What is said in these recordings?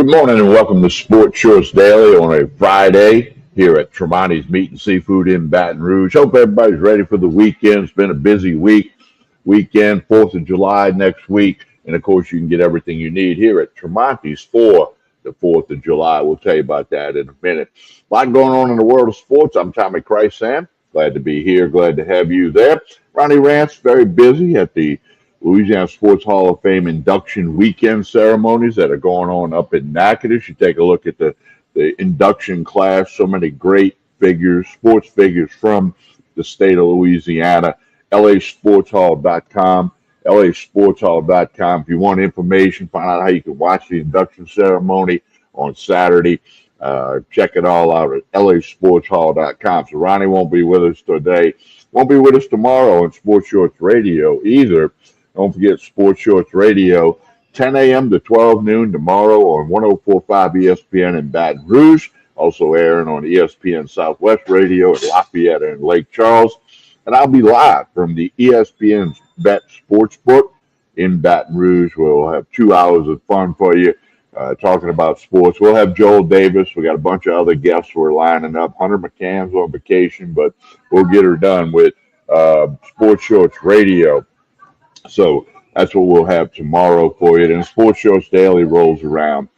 Good morning and welcome to Sports Shorts Daily on a Friday here at Tremonti's Meat and Seafood in Baton Rouge. Hope everybody's ready for the weekend. It's been a busy weekend, 4th of July next week. And of course, you can get everything you need here at Tremonti's for the 4th of July. We'll tell you about that in a minute. A lot going on in the world of sports. I'm Tommy Christ-Sam. Glad to be here. Glad to have you there. Ronnie Rance, very busy at the Louisiana Sports Hall of Fame induction weekend ceremonies that are going on up in Natchitoches. You take a look at the induction class, so many great figures, sports figures from the state of Louisiana. LASportshall.com, LASportshall.com. If you want information, find out how you can watch the induction ceremony on Saturday. Check it all out at LASportshall.com. So Ronnie won't be with us today. Won't be with us tomorrow on Sports Shorts Radio either. Don't forget Sports Shorts Radio, 10 a.m. to 12 noon tomorrow on 104.5 ESPN in Baton Rouge. Also airing on ESPN Southwest Radio at Lafayette and Lake Charles. And I'll be live from the ESPN Bet Sportsbook in Baton Rouge. We'll have 2 hours of fun for you talking about sports. We'll have Joel Davis. We got a bunch of other guests we're lining up. Hunter McCann's on vacation, but we'll get her done with Sports Shorts Radio. So that's what we'll have tomorrow for you. And Sports Shorts Daily rolls around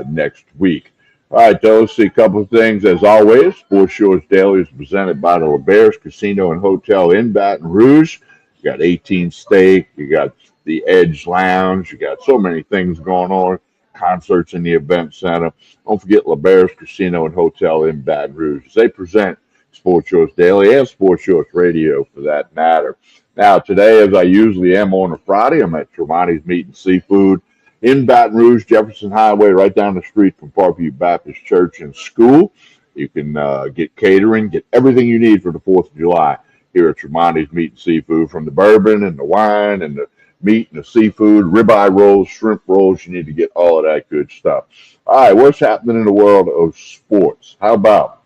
next week. All right, though, let's see a couple of things. As always, Sports Shorts Daily is presented by the LeBares Casino and Hotel in Baton Rouge. You got 18 Steak, you got the Edge Lounge, you got so many things going on, concerts in the event center. Don't forget LeBares Casino and Hotel in Baton Rouge. They present Sports Shorts Daily and Sports Shorts Radio for that matter. Now, today, as I usually am on a Friday, I'm at Tremonti's Meat and Seafood in Baton Rouge, Jefferson Highway, right down the street from Parkview Baptist Church and School. You can get catering, get everything you need for the 4th of July here at Tremonti's Meat and Seafood, from the bourbon and the wine and the meat and the seafood, ribeye rolls, shrimp rolls. You need to get all of that good stuff. All right, what's happening in the world of sports? How about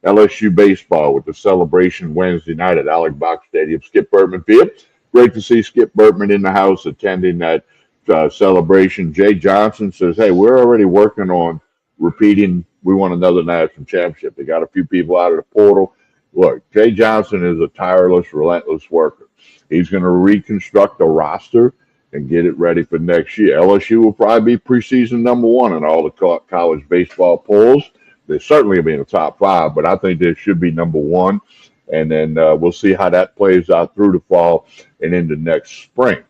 LSU baseball with the celebration Wednesday night at Alex Box Stadium, Skip Bertman Field? Great to see Skip Bertman in the house attending that celebration. Jay Johnson says, hey, we're already working on repeating. We want another national championship. They got a few people out of the portal. Look, Jay Johnson is a tireless, relentless worker. He's going to reconstruct the roster and get it ready for next year. LSU will probably be preseason number one in all the college baseball polls. They're certainly going to be in the top 5, but I think they should be number one. And then we'll see how that plays out through the fall and into next spring.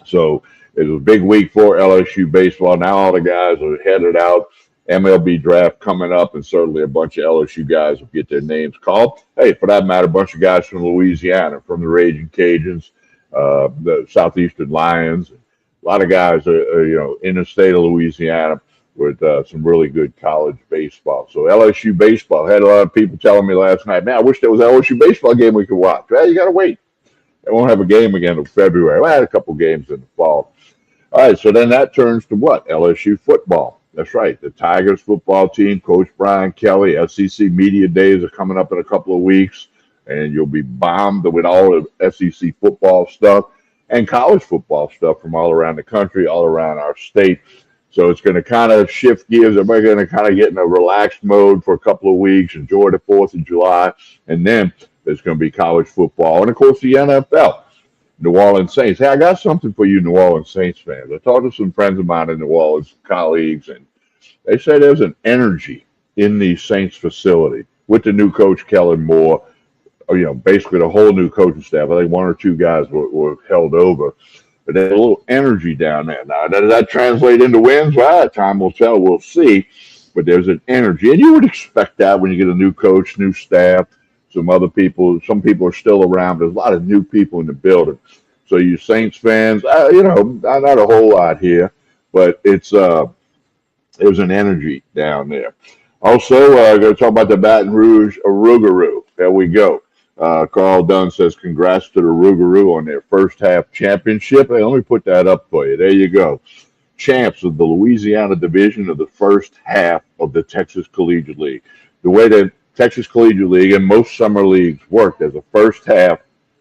So it was a big week for LSU baseball. Now all the guys are headed out. MLB draft coming up, and certainly a bunch of LSU guys will get their names called. Hey, for that matter, a bunch of guys from Louisiana, from the Raging Cajuns, the Southeastern Lions. A lot of guys are in the state of Louisiana with some really good college baseball. So LSU baseball, had a lot of people telling me last night, man, I wish there was an LSU baseball game we could watch. Well, you got to wait. They won't have a game again until February. Well, I had a couple games in the fall. All right, so then that turns to what? LSU football. That's right. The Tigers football team, Coach Brian Kelly, SEC Media Days are coming up in a couple of weeks, and you'll be bombed with all the SEC football stuff and college football stuff from all around the country, all around our state. So it's going to kind of shift gears. Everybody's going to kind of get in a relaxed mode for a couple of weeks, enjoy the 4th of July, and then there's going to be college football. And, of course, the NFL, New Orleans Saints. Hey, I got something for you New Orleans Saints fans. I talked to some friends of mine in New Orleans, colleagues, and they say there's an energy in the Saints facility with the new coach, Kellen Moore, basically the whole new coaching staff. I think 1 or 2 guys were held over. But there's a little energy down there. Now, does that translate into wins? Well, time will tell. We'll see. But there's an energy. And you would expect that when you get a new coach, new staff, some other people. Some people are still around. There's a lot of new people in the building. So you Saints fans, not a whole lot here. But there's an energy down there. Also, going to talk about the Baton Rouge Rougarou. There we go. Carl Dunn says, congrats to the Rougarou on their first half championship. Hey, let me put that up for you. There you go. Champs of the Louisiana division of the first half of the Texas Collegiate League. The way that Texas Collegiate League and most summer leagues work, there's a first half,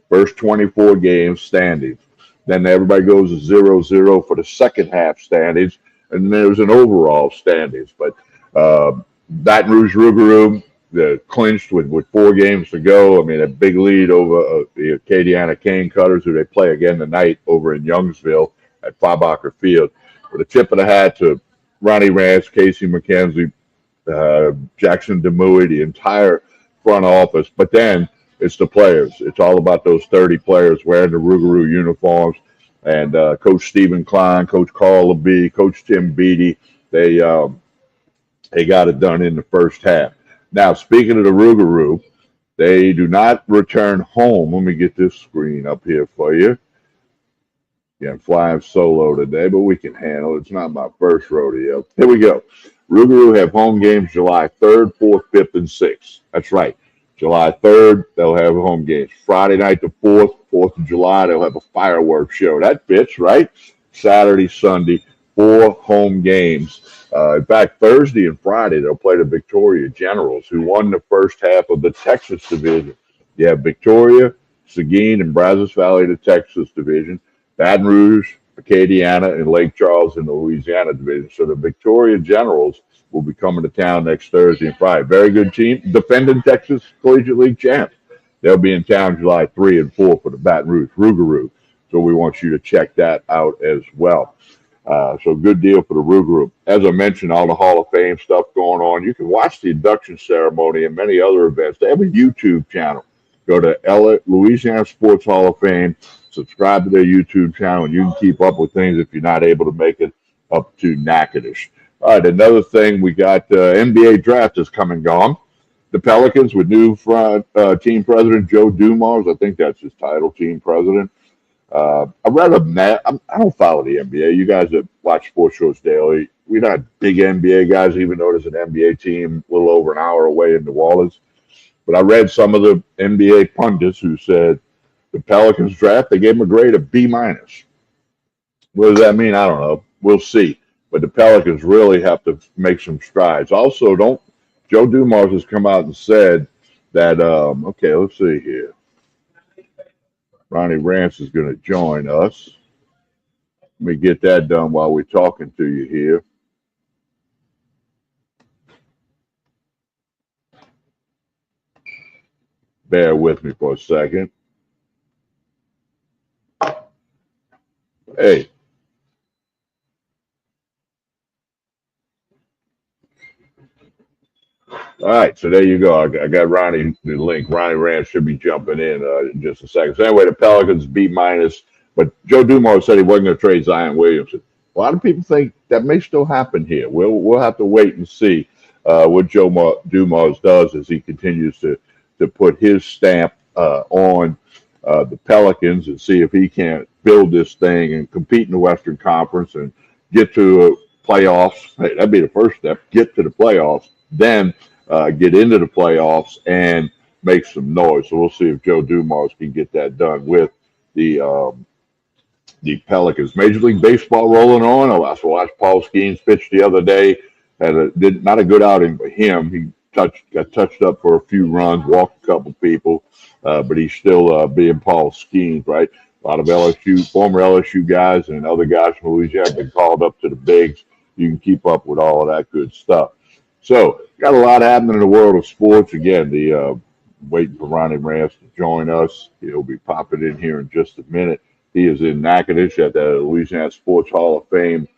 first 24 games standings. Then everybody goes to 0-0 for the second half standings. and there's an overall standings. But Baton Rouge Rougarou, clinched with 4 games to go. I mean, a big lead over the Acadiana Cane Cutters, who they play again tonight over in Youngsville at Farbacher Field. With a tip of the hat to Ronnie Rance, Casey McKenzie, Jackson Demouy, the entire front office. But then it's the players. It's all about those 30 players wearing the Rougarou uniforms. And Coach Stephen Klein, Coach Carl LeBee, Coach Tim Beatty, they got it done in the first half. Now, speaking of the Rougarou, they do not return home. Let me get this screen up here for you. Yeah, I'm flying solo today, but we can handle it. It's not my first rodeo. Here we go. Rougarou have home games July 3rd, 4th, 5th, and 6th. That's right. July 3rd, they'll have home games. Friday night the 4th, 4th of July, they'll have a fireworks show. That fits, right? Saturday, Sunday, 4 home games. In fact, Thursday and Friday, they'll play the Victoria Generals, who won the first half of the Texas division. You have Victoria, Seguin, and Brazos Valley, the Texas division. Baton Rouge, Acadiana, and Lake Charles in the Louisiana division. So the Victoria Generals will be coming to town next Thursday and Friday. Very good team. Defending Texas Collegiate League champs. They'll be in town July 3 and 4 for the Baton Rouge Rougarou. So we want you to check that out as well. So good deal for the Rougarou. As I mentioned, all the Hall of Fame stuff going on. You can watch the induction ceremony and many other events. They have a YouTube channel. Go to Louisiana Sports Hall of Fame. Subscribe to their YouTube channel, and you can keep up with things if you're not able to make it up to Natchitoches. All right, another thing, we got NBA draft is come and gone. The Pelicans with new team president Joe Dumars. I think that's his title, team president. I read I don't follow the NBA. You guys that watch Sports Shows Daily, we're not big NBA guys, even though there's an NBA team a little over an hour away in New Orleans. But I read some of the NBA pundits who said the Pelicans draft, they gave them a grade of B-. What does that mean? I don't know. We'll see. But the Pelicans really have to make some strides. Also, Joe Dumars has come out and said that, okay, let's see here. Ronnie Rance is going to join us. Let me get that done while we're talking to you here. Bear with me for a second. Hey. All right, so there you go. I got Ronnie the link. Ronnie Rance should be jumping in just a second. So anyway, the Pelicans B-, but Joe Dumars said he wasn't going to trade Zion Williamson. A lot of people think that may still happen here. We'll have to wait and see what Joe Dumars does as he continues to put his stamp on the Pelicans and see if he can't build this thing and compete in the Western Conference and get to playoffs. Hey, that'd be the first step. Get to the playoffs, then get into the playoffs and make some noise. So we'll see if Joe Dumars can get that done with the Pelicans. Major League Baseball rolling on. I watched Paul Skeens pitch the other day. Not a good outing for him. He got touched up for a few runs, walked a couple people, but he's still being Paul Skeens, right? A lot of former LSU guys and other guys from Louisiana have been called up to the bigs. You can keep up with all of that good stuff. So, got a lot happening in the world of sports. Again, waiting for Ronnie Rance to join us. He'll be popping in here in just a minute. He is in Natchitoches at the Louisiana Sports Hall of Fame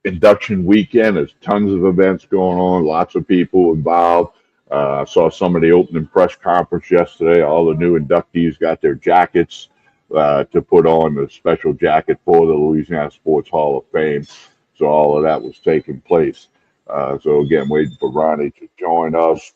induction weekend. There's tons of events going on, lots of people involved. I saw some of the opening press conference yesterday. All the new inductees got their jackets to put on, the special jacket for the Louisiana Sports Hall of Fame. So all of that was taking place. So again, waiting for Ronnie to join us.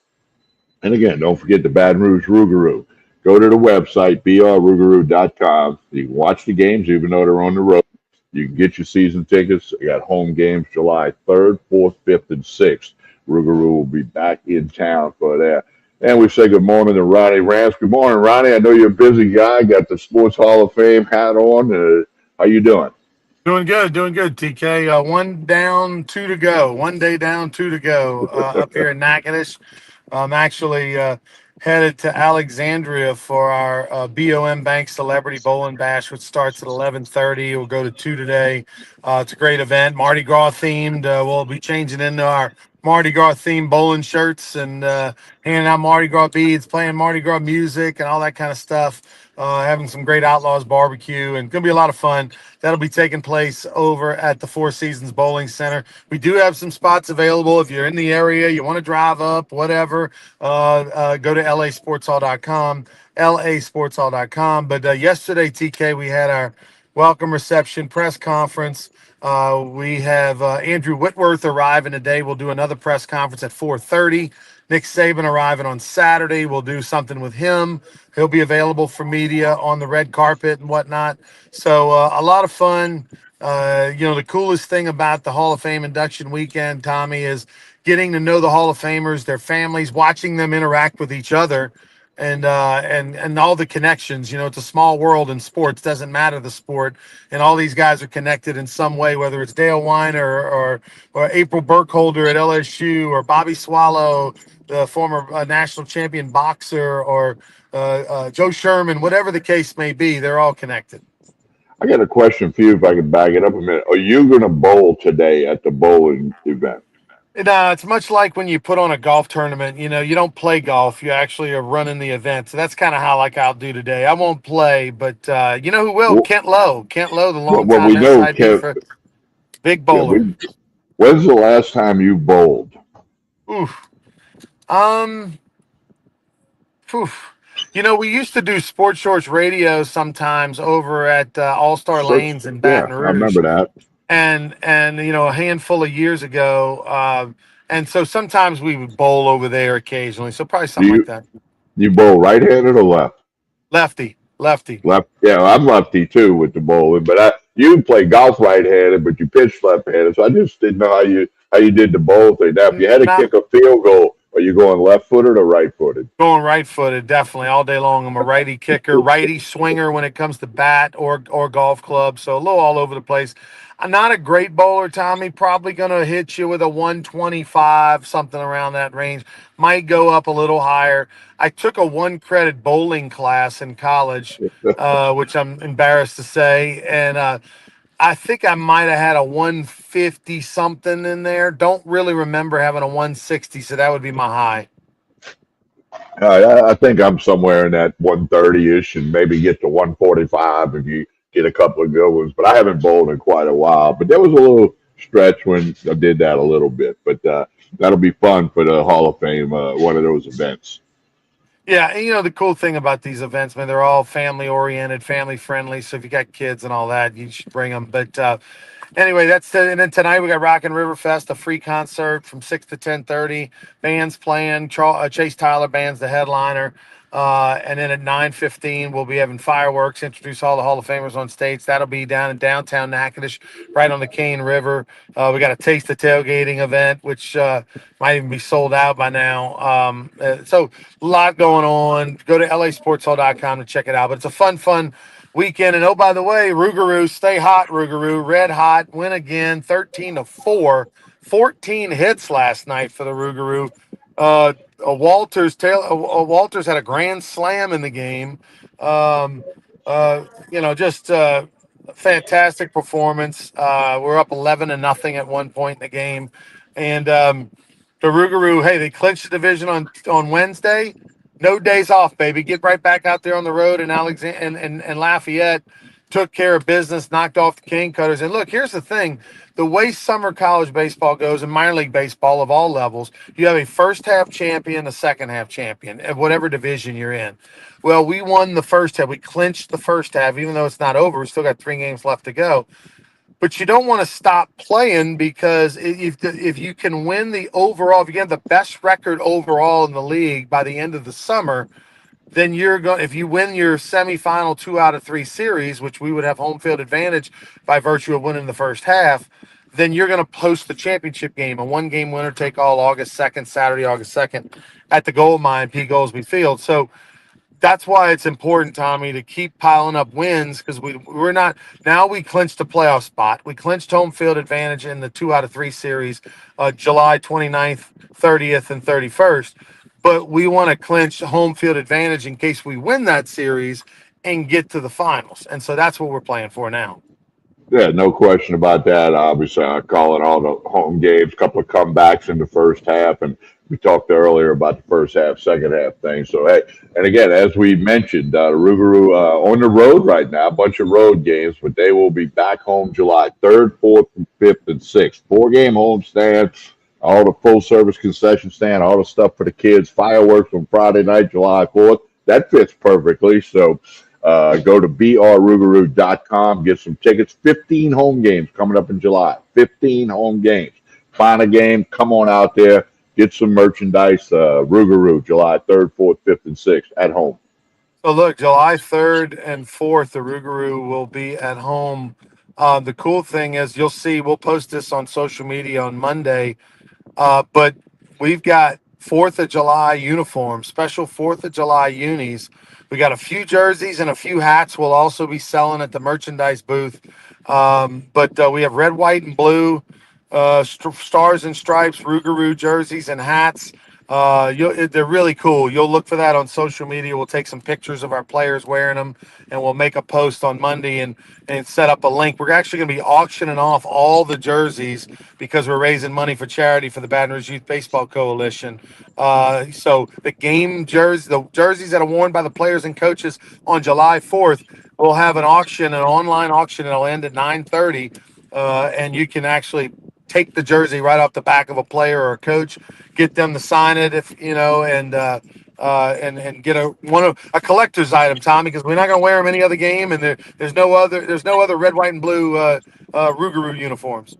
And again, don't forget the Baton Rouge Rougarou. Go to the website, brrougarou.com. You can watch the games even though they're on the road. You can get your season tickets. We got home games July 3rd, 4th, 5th, and 6th. Rougarou will be back in town for that. And we say good morning to Ronnie Rance. Good morning, Ronnie. I know you're a busy guy. Got the Sports Hall of Fame hat on. How you doing? Doing good, TK. One down, 2 to go. 1 day down, 2 to go up here in Natchitoches. Actually, headed to Alexandria for our BOM Bank Celebrity Bowling Bash, which starts at 11:30. We'll go to 2 today. It's a great event, Mardi Gras themed. We'll be changing into our Mardi Gras themed bowling shirts and handing out Mardi Gras beads, playing Mardi Gras music and all that kind of stuff. Having some great Outlaws barbecue and going to be a lot of fun. That'll be taking place over at the Four Seasons Bowling Center. We do have some spots available if you're in the area, you want to drive up, whatever. Go to lasportshall.com, lasportshall.com. But yesterday, TK, we had our welcome reception press conference. We have Andrew Whitworth arriving today. We'll do another press conference at 4:30. Nick Saban arriving on Saturday. We'll do something with him. He'll be available for media on the red carpet and whatnot. So a lot of fun. The coolest thing about the Hall of Fame induction weekend, Tommy, is getting to know the Hall of Famers, their families, watching them interact with each other, and all the connections. It's a small world in sports. Doesn't matter the sport, and all these guys are connected in some way. Whether it's Dale Weiner or April Burkholder at LSU, or Bobby Swallow, the former national champion boxer, or Joe Sherman, whatever the case may be, they're all connected. I got a question for you if I can back it up a minute. Are you going to bowl today at the bowling event? It's much like when you put on a golf tournament. You don't play golf; you actually are running the event. So that's kind of how I'll do today. I won't play, but you know who will? Well, Kent Lowe. Kent Lowe, the well, longtime we know, SID for big yeah, bowler. when's the last time you bowled? Oof. Oof. We used to do Sports Shorts radio sometimes over at All Star Lanes in Yeah, Baton I Rouge, remember that. and a handful of years ago. And so sometimes we would bowl over there occasionally. So probably Do something like that. you bowl right-handed or left? Lefty. Left. Yeah, I'm lefty too with the bowling, but you play golf right-handed, but you pitch left-handed. So I just didn't know how you did the bowl thing. Now, if you had to Not kick a field goal, are you going left-footed or right-footed? going right-footed, definitely all day long. I'm a righty kicker, righty swinger when it comes to bat or golf club. So a little all over the place. I'm not a great bowler, Tommy. Probably going to hit you with a 125, something around that range. Might go up a little higher. I took a 1-credit bowling class in college, which I'm embarrassed to say, and I think I might have had a 150 something in there. Don't really remember having a 160, so that would be my high. I think I'm somewhere in that 130-ish and maybe get to 145 if you get a couple of good ones. But I haven't bowled in quite a while. But there was a little stretch when I did that a little bit. But that'll be fun for the Hall of Fame, one of those events. Yeah, and the cool thing about these events, man, they're all family oriented, family friendly. So if you got kids and all that, you should bring them. But anyway, and then tonight we got Rockin' River Fest, a free concert from 6 to 10:30. Bands playing. Chase Tyler Band's the headliner. And then at 9:15 we'll be having fireworks. Introduce all the Hall of Famers on stage. That'll be down in downtown Natchitoches, right on the Cane River. We got a Taste the Tailgating event, which might even be sold out by now. So a lot going on. Go to lasportshall.com to check it out. But it's a fun weekend. And oh, by the way, Rougarou, stay hot, Rougarou, red hot, win again, 13-4, 14 hits last night for the Rougarou. Walters had a grand slam in the game. Just fantastic performance. We're up 11-0 at one point in the game, and the Rougarou, hey, they clinched the division on Wednesday. No days off, baby. Get right back out there on the road in and Lafayette. Took care of business, knocked off the King Cutters. And look, here's the thing. The way summer college baseball goes and minor league baseball of all levels, you have a first half champion, a second half champion at whatever division you're in. Well, we won the first half. We clinched the first half, even though it's not over. We still got 3 games left to go. But you don't want to stop playing, because if you can win the overall, if you get the best record overall in the league by the end of the summer, then you're going. If you win your semifinal 2 out of 3 series, which we would have home field advantage by virtue of winning the first half, then you're going to host the championship game, a 1-game winner take all, August 2nd, Saturday, August 2nd, at the Gold Mine, P. Goldsby Field. So that's why it's important, Tommy, to keep piling up wins, because we're not. Now we clinched the playoff spot. We clinched home field advantage in the 2 out of 3 series, July 29th, 30th, and 31st. but we want to clinch home field advantage in case we win that series and get to the finals. And so that's what we're playing for now. Yeah, no question about that. Obviously, I call it all the home games, couple of comebacks in the first half, and we talked earlier about the first half, second half thing. So, hey, and again, as we mentioned, Rougarou on the road right now, a bunch of road games, but they will be back home July 3rd, 4th, 5th, and 6th. 4-game homestand, all the full-service concession stand, all the stuff for the kids, fireworks on Friday night, July 4th. That fits perfectly. So, go to brrougarou.com, get some tickets. 15 home games coming up in July. 15 home games. Find a game, come on out there, get some merchandise. Rougarou, July 3rd, 4th, 5th, and 6th at home. So look, July 3rd and 4th, the Rougarou will be at home. The cool thing is you'll see, we'll post this on social media on Monday, but we've got 4th of July uniforms, special 4th of July unis. We got a few jerseys and a few hats we'll also be selling at the merchandise booth. But we have red, white, and blue, stars and stripes, Rougarou jerseys and hats. They're really cool. You'll look for that on social media. We'll take some pictures of our players wearing them, and we'll make a post on Monday and set up a link. We're actually going to be auctioning off all the jerseys because we're raising money for charity for the Baton Rouge Youth Baseball Coalition. So the jerseys that are worn by the players and coaches on July 4th, we'll have an online auction. It'll end at 9:30, and you can actually take the jersey right off the back of a player or a coach, get them to sign it if you know, and get a collector's item, Tommy, because we're not going to wear them any other game, and there's no other red, white, and blue Rougarou uniforms.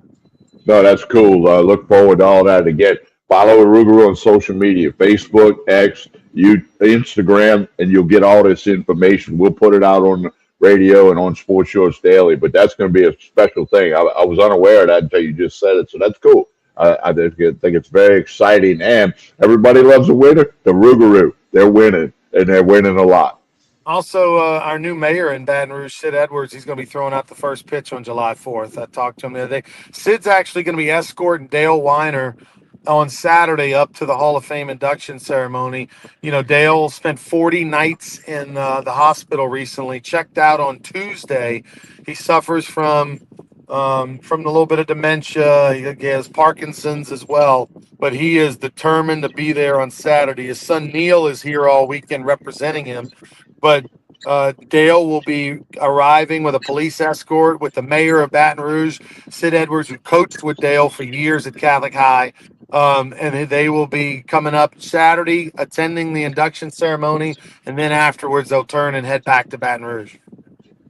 No, that's cool. Look forward to all that. Again, follow Rougarou on social media, Facebook, X, Instagram, and you'll get all this information. We'll put it out on the radio and on Sports Shorts Daily, but that's going to be a special thing. I was unaware of that until you just said it, so that's cool. I think it's very exciting, and everybody loves a winner. The Rougarou, they're winning, and they're winning a lot. Also, our new mayor in Baton Rouge, Sid Edwards, he's going to be throwing out the first pitch on July 4th. I talked to him the other day. Sid's actually going to be escorting Dale Weiner on Saturday up to the Hall of Fame induction ceremony. You know, Dale spent 40 nights in the hospital recently, checked out on Tuesday. He suffers from a little bit of dementia. He has Parkinson's as well, but he is determined to be there on Saturday. His son Neil is here all weekend representing him, but Dale will be arriving with a police escort with the mayor of Baton Rouge, Sid Edwards, who coached with Dale for years at Catholic High. And they will be coming up Saturday, attending the induction ceremony, and then afterwards they'll turn and head back to Baton Rouge.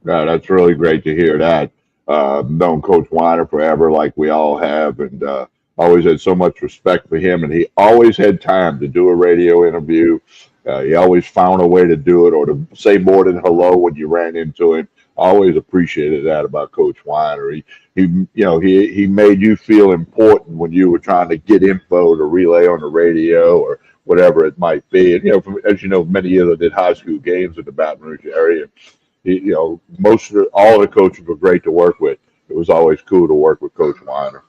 Yeah, that's really great to hear that. Known Coach Weiner forever, like we all have, and always had so much respect for him. And he always had time to do a radio interview. He always found a way to do it or to say more than hello when you ran into him. Always appreciated that about Coach Weiner. He made you feel important when you were trying to get info to relay on the radio or whatever it might be. And as you know, many years I did high school games in the Baton Rouge area. All the coaches were great to work with. It was always cool to work with Coach Weiner.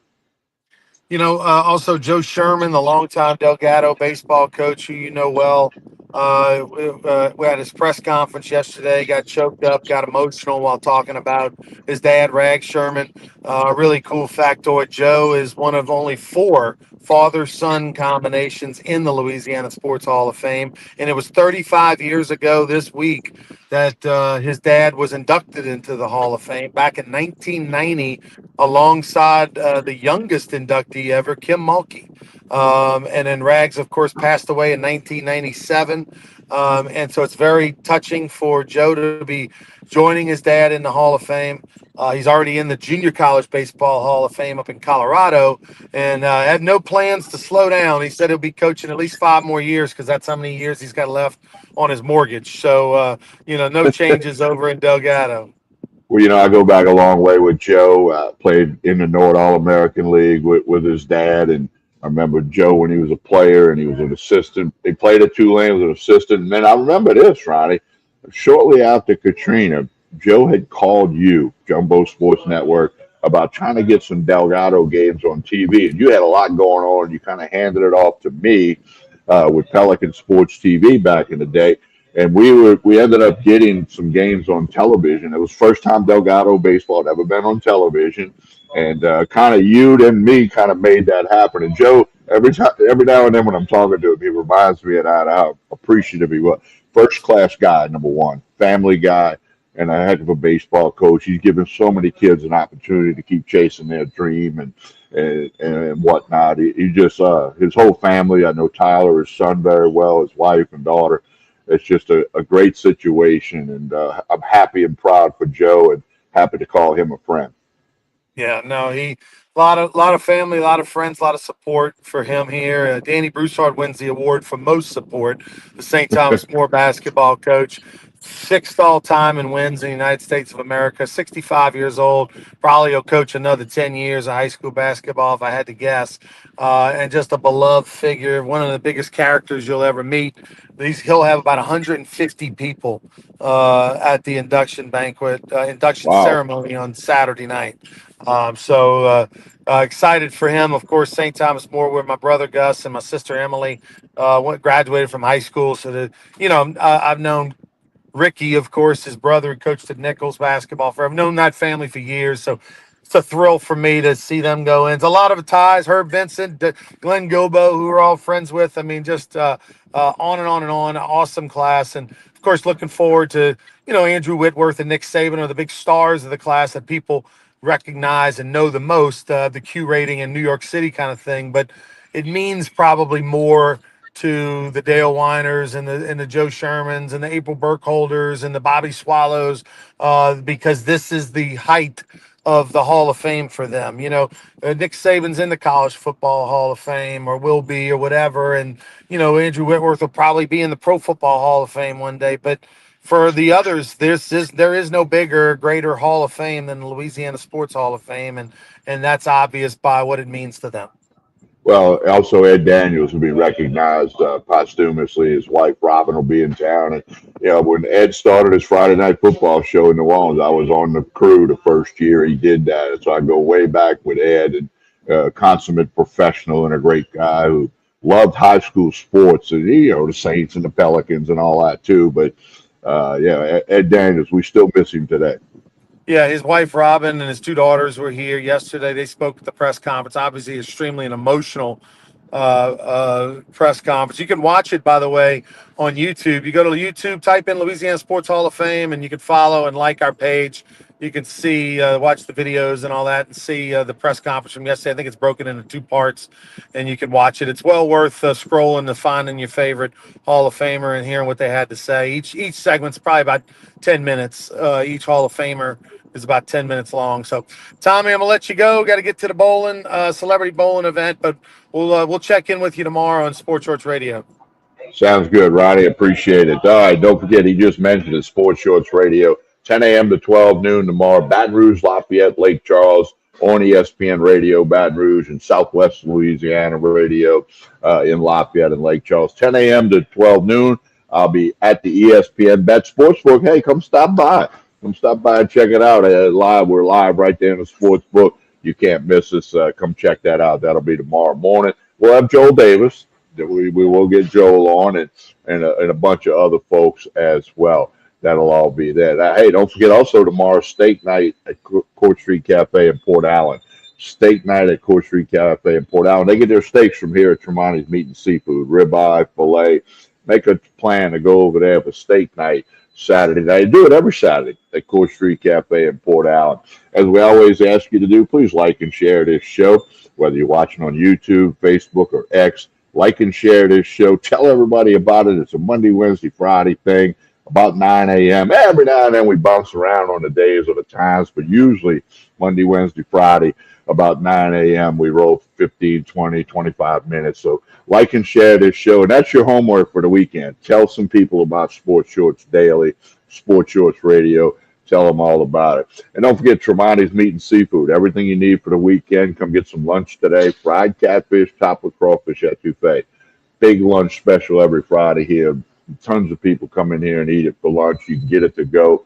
Also Joe Sherman, the longtime Delgado baseball coach, who you know well. We had his press conference yesterday, got choked up, got emotional while talking about his dad, Rag Sherman. Really cool factoid. Joe is one of only 4 father-son combinations in the Louisiana Sports Hall of Fame. And it was 35 years ago this week that his dad was inducted into the Hall of Fame back in 1990 alongside the youngest inductee ever, Kim Mulkey. And then Rags, of course, passed away in 1997. And so it's very touching for Joe to be joining his dad in the Hall of Fame. He's already in the Junior College Baseball Hall of Fame up in Colorado and had no plans to slow down. He said he'll be coaching at least 5 more years because that's how many years he's got left on his mortgage. So, no changes over in Delgado. Well, I go back a long way with Joe. Played in the North All-American League with his dad, and I remember Joe when he was a player and he was an assistant. He played at Tulane as an assistant. And then I remember this, Ronnie. Shortly after Katrina, Joe had called you, Jumbo Sports Network, about trying to get some Delgado games on TV. And you had a lot going on. And you kind of handed it off to me. with Pelican Sports TV back in the day. And we ended up getting some games on television. It was first time Delgado baseball had ever been on television, and kind of you and me kind of made that happen. And Joe, every now and then when I'm talking to him, he reminds me of that how appreciative he was. First class guy, number one, family guy, and a heck of a baseball coach. He's given so many kids an opportunity to keep chasing their dream and whatnot. He just his whole family. I know Tyler, his son, very well, his wife and daughter. It's just a great situation, and I'm happy and proud for Joe, and happy to call him a friend. Yeah, no, a lot of family, a lot of friends, a lot of support for him here. Danny Broussard wins the award for most support. The St. Thomas More basketball coach, sixth all time in wins in the United States of America. 65 years old. Probably will coach another 10 years of high school basketball if I had to guess. And just a beloved figure, one of the biggest characters you'll ever meet. He'll have about 150 people at the induction banquet, induction Wow. ceremony on Saturday night. So excited for him. Of course, St. Thomas More, where my brother Gus and my sister Emily graduated from high school. So I've known Ricky, of course, his brother, who coached at Nichols basketball for. I've known that family for years. So it's a thrill for me to see them go in. It's a lot of ties. Herb Vincent, Glenn Gilbo, who we're all friends with. I mean, just on and on and on. Awesome class, and of course, looking forward to Andrew Whitworth and Nick Saban are the big stars of the class that people recognize and know the most, the Q rating in New York City kind of thing. But it means probably more to the Dale Weiners and the Joe Shermans and the April Burkholders and the Bobby Swallows, because this is the height of the Hall of Fame for them. Nick Saban's in the College Football Hall of Fame, or will be, or whatever, and Andrew Whitworth will probably be in the Pro Football Hall of Fame one day, but for the others, there is no bigger, greater Hall of Fame than the Louisiana Sports Hall of Fame, and that's obvious by what it means to them. Well, also Ed Daniels will be recognized posthumously. His wife Robin will be in town, and when Ed started his Friday Night Football show in New Orleans, I was on the crew the first year he did that, and so I go way back with Ed, and consummate professional and a great guy who loved high school sports, and the Saints and the Pelicans and all that too. But Ed Daniels, we still miss him today. Yeah, his wife Robin and his two daughters were here yesterday. They spoke at the press conference. Obviously, extremely an emotional press conference. You can watch it, by the way, on YouTube. You go to YouTube, type in Louisiana Sports Hall of Fame, and you can follow and like our page. You can see, watch the videos and all that, and see the press conference from yesterday. I think it's broken into two parts, and you can watch it. It's well worth scrolling to finding your favorite Hall of Famer and hearing what they had to say. Each segment's probably about 10 minutes. Each Hall of Famer is about 10 minutes long. So, Tommy, I'm gonna let you go. Got to get to the bowling, celebrity bowling event, but we'll check in with you tomorrow on Sports Shorts Radio. Sounds good, Ronnie. Appreciate it. All right, don't forget, he just mentioned it, Sports Shorts Radio, 10 a.m. to 12 noon tomorrow. Baton Rouge, Lafayette, Lake Charles on ESPN Radio, Baton Rouge, and Southwest Louisiana Radio in Lafayette and Lake Charles. 10 a.m. to 12 noon. I'll be at the ESPN Bet Sportsbook. Hey, come stop by. Come stop by and check it out. Live, we're live right there in the sports book. You can't miss us. Come check that out. That'll be tomorrow morning. We'll have Joel Davis. We will get Joel on and a bunch of other folks as well. That'll all be there. Hey, don't forget also tomorrow, steak night at Court Street Cafe in Port Allen. Steak night at Court Street Cafe in Port Allen. They get their steaks from here at Tremonti's Meat and Seafood, ribeye, filet. Make a plan to go over there for steak night Saturday night. Do it every Saturday at Court Street Cafe in Port Allen. As we always ask you to do, please like and share this show, whether you're watching on YouTube, Facebook, or X. Like and share this show. Tell everybody about it. It's a Monday, Wednesday, Friday thing, about 9 a.m. Every now and then we bounce around on the days or the times, but usually Monday, Wednesday, Friday, about 9 a.m. we roll 15, 20, 25 minutes. So like and share this show. And that's your homework for the weekend. Tell some people about Sports Shorts Daily, Sports Shorts Radio. Tell them all about it. And don't forget Tremonti's Meat and Seafood. Everything you need for the weekend. Come get some lunch today. Fried catfish, topped with crawfish etouffee. Big lunch special every Friday here. Tons of people come in here and eat it for lunch. You can get it to go.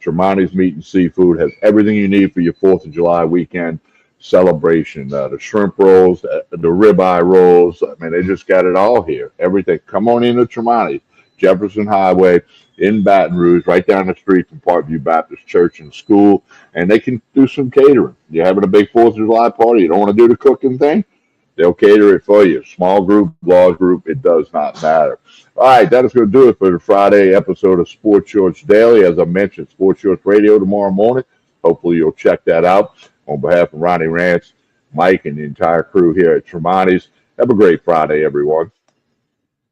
Tremonti's Meat and Seafood has everything you need for your 4th of July weekend. celebration. The shrimp rolls, the ribeye rolls. I mean, they just got it all here. Everything. Come on into Tremonti, Jefferson Highway in Baton Rouge, right down the street from Parkview Baptist Church and School. And they can do some catering. You're having a big 4th of July party. You don't want to do the cooking thing? They'll cater it for you. Small group, large group, it does not matter. All right, that is going to do it for the Friday episode of Sports Shorts Daily. As I mentioned, Sports Shorts Radio tomorrow morning. Hopefully you'll check that out. On behalf of Ronnie Rance, Mike, and the entire crew here at Tremonti's, have a great Friday, everyone.